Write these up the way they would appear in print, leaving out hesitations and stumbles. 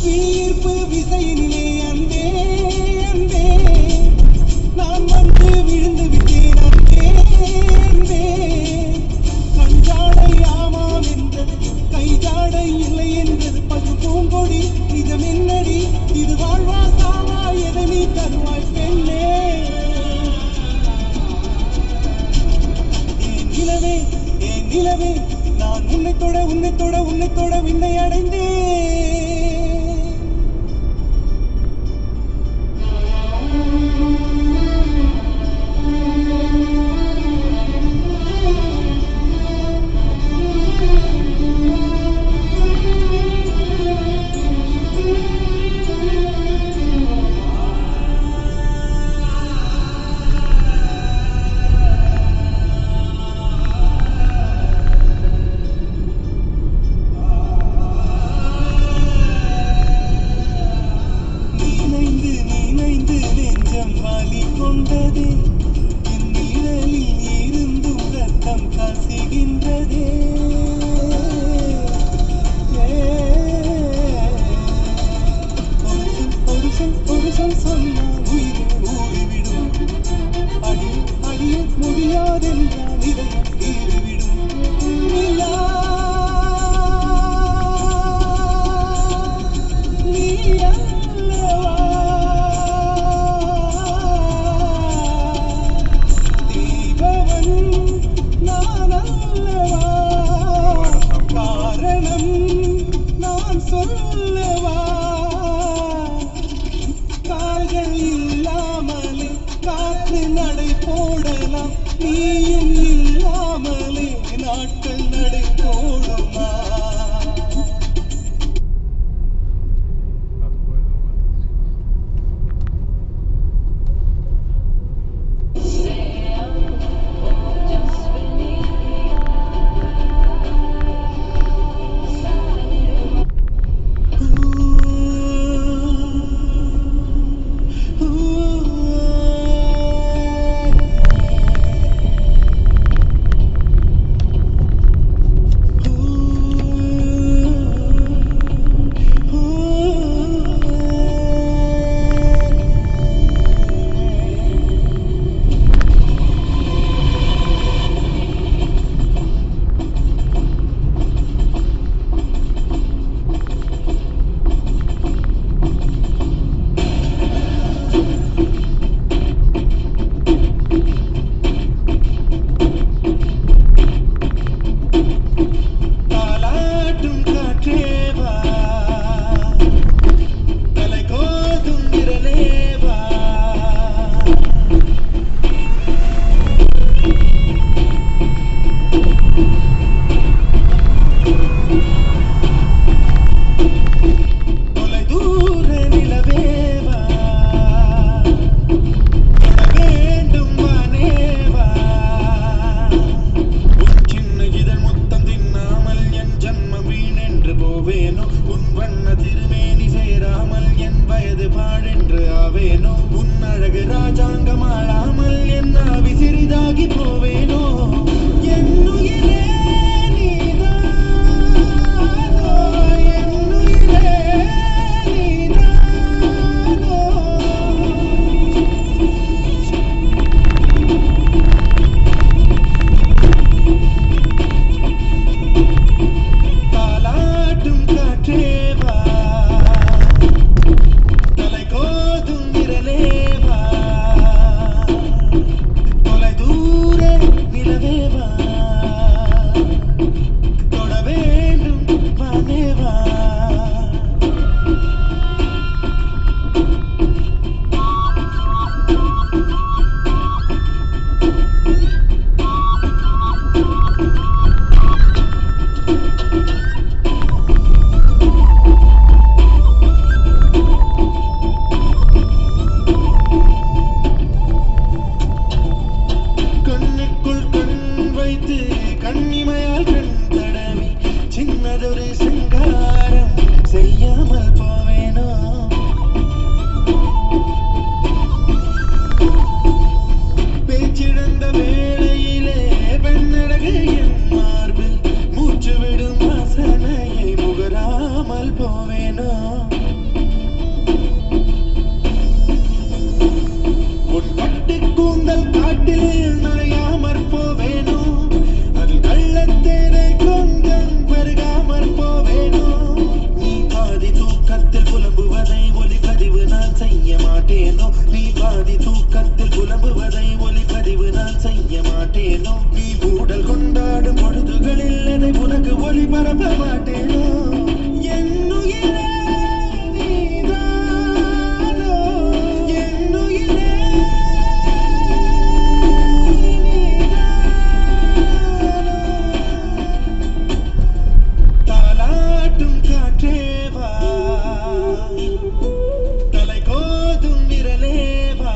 விழிப்பு விசை கொண்டதே நான் உன்னை தொட உன்னை தொட உன்னை தொட விண்ணை அடைந்தேன் கொண்டதே என் நிழலில் இருந்தும் ரத்தம் கசிகின்றதே ஒரு சொல் சொன்னால் உயிரை ஊறிவிடும் அடிய முடியாதென்றால் இதயம் தீறிவிடும் சொல்லவா கால்கள் இல்லாமலே காற்று நடை போடலாம் நீயும் இல்லாமலே நாட்கள் நடை போடுமா உன் வண்ண திருமேனி சேராமல் என் வயது பாழென்று ஆவேனோ உன் அழகு ராஜாங்கம் ஆளாமல் என் ஆவி சிறிதாகி போவேனோ என்னுயிரே நீதானோ என்னுயிரே நீதானோ தொலை தூர நிலவே புலம்புவதை ஒலிப்பதிவு நான் செய்ய மாட்டேனோ நீ பாதி தூக்கத்தில் புலம்புவதை ஒலிப்பதிவு நான் செய்ய மாட்டேனோ நீ ஊடல் கொண்டாடும் பொழுதுகளில் அதை உனக்கு ஒளிபரப்ப மாட்டேனோ என்னுயிரே நீதானோ என்னுயிரே தாலாட்டும் காற்றேவா தலை கோதும் விரலேவா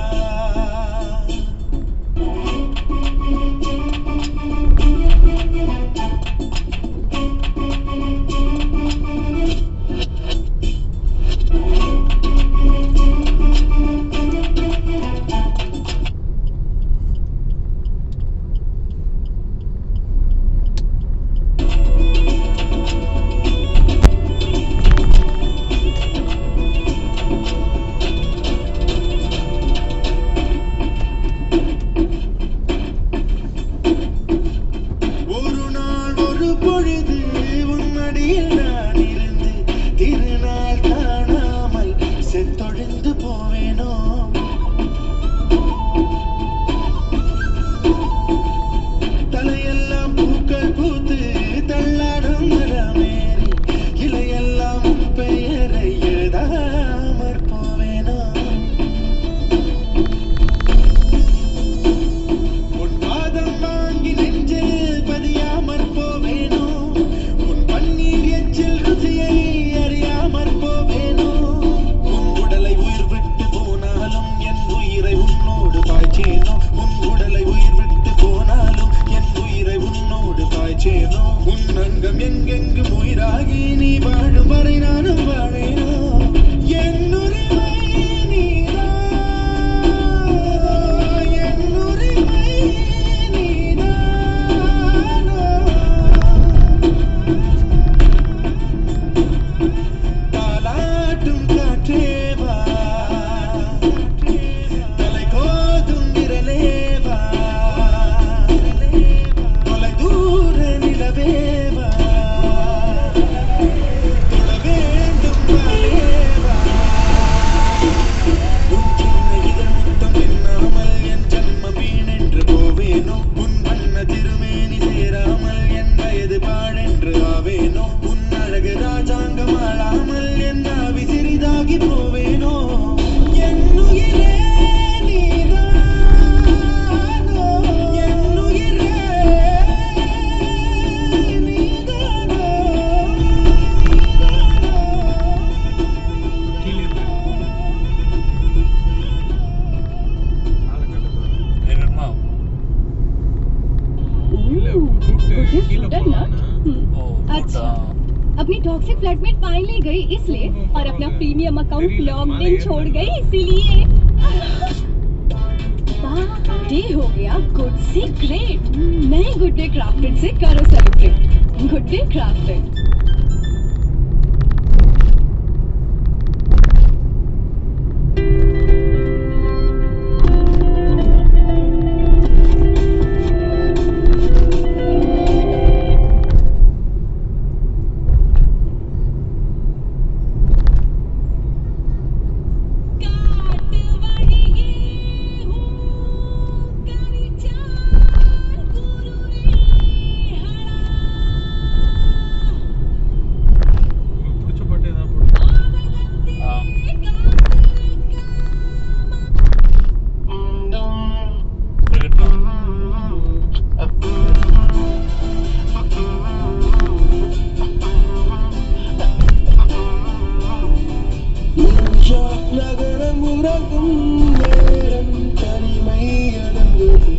பொழுது உன்மடியில் நான் இருந்து திருநாள் காணாமல் செத்தொழிந்து போவேனோ தலையெல்லாம் பூக்கள் பூத்து தள்ளாடும் மரமேறி இலையெல்லாம் உன் பெயரை எழுதாமற் போவேனோ உன் பாதம் வாங்கி நெஞ்சில் பதியாமற் போவேனோ உன் பன்னீர் எச்சில் ருசியை அறியாமற் போவேனோ உன் உடலை உயிர் விட்டு போனாலும் என் உயிரை உன்னோடு பாய்ச்சேனோ உன் உடலை உயிர் விட்டு போனாலும் என் உயிரை உன்னோடு பாய்ச்சேனோ உன் அங்கம் எங்கெங்கும் உயிராகி நீ வாழும் வரை நானும் வாழேனோ என்னுரிமை நீதானோ என்னுரிமை நீதானோ தாலாட்டும் காற்றேவா தலை கோதும் விரலேவா தொலை தூர நிலவேவா தொட வேண்டும் வாழேவா உன் சின்ன இதழ் முத்தம் எண்ணாமல் என் ஜன்மம் வீணென்று போவேனோ உன் வண்ண திருமேனி சேராமல் என் வயது பாழென்று ஆவேனோ உன் அழகு ராஜாங்கம் ஆளாமல் என் ஆவி சிறிதாகி போவேனோ என்னுயிரே நீதானோ என்னுயிரே நீதானோ अच्छा, अपनी टॉक्सिक फ्लैटमेट फाइनली गई इसलिए और अपना प्रीमियम अकाउंट लॉग्ड इन छोड़ गई इसीलिए डे हो गया गुड से ग्रेट नए गुड डे क्राफ्टेड से करो सेलिब्रेट गुड डे क्राफ्टेड நகரம் உறங்கும் நேரம் தனிமை அடங்குது